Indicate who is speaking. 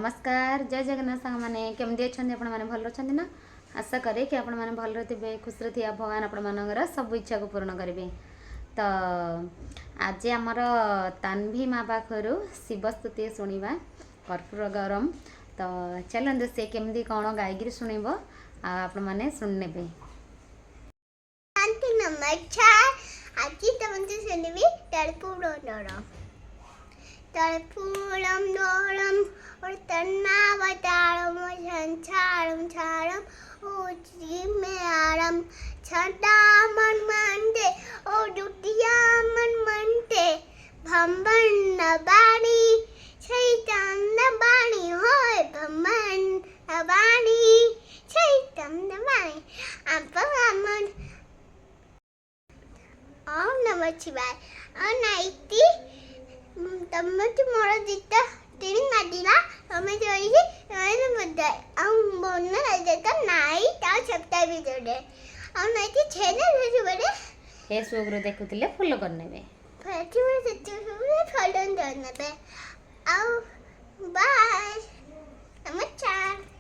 Speaker 1: नमस्कार जय जगन्नाथ सांग मैंने केमती अच्छा आपण मैंने भल अच्छा ना आशा करे कि आपण मैंने भल थे खुश थे भगवान आपण मानकर सब इच्छा को पूर्ण करेंगे। तो आज आमर तान्वी माँ पाखर शिवस्तुति शुणा कर्पूर गरम। तो चलते से केमती कौन गायकी शुणब आपण मैंने शुणे।
Speaker 2: नमस्कार आज तुमसे सुनबी कर्पूर गरम कर्पूरम गरम और तन्नावतारम संसारम सारम उसी में आरम छटा मन मनते और दुतिया मन मनते भम्बन बाणी चैतन्य बाणी होय भम्बन बाणी चैतन्य बाणी अपन ओम नमः शिवाय अनाइती तम्मे मोर दिता तीन नदीला हमें जोई आने बदाय हम बोलना रहते तो नाई ता सप्ताह भी जोड़े और नाई की छेने भेज बड़े
Speaker 1: हे सुग्र देखुतिले फॉलो करने में
Speaker 2: फैटी में सच्चे सुग्र फॉलो करने पे आओ बाय नमस्कार।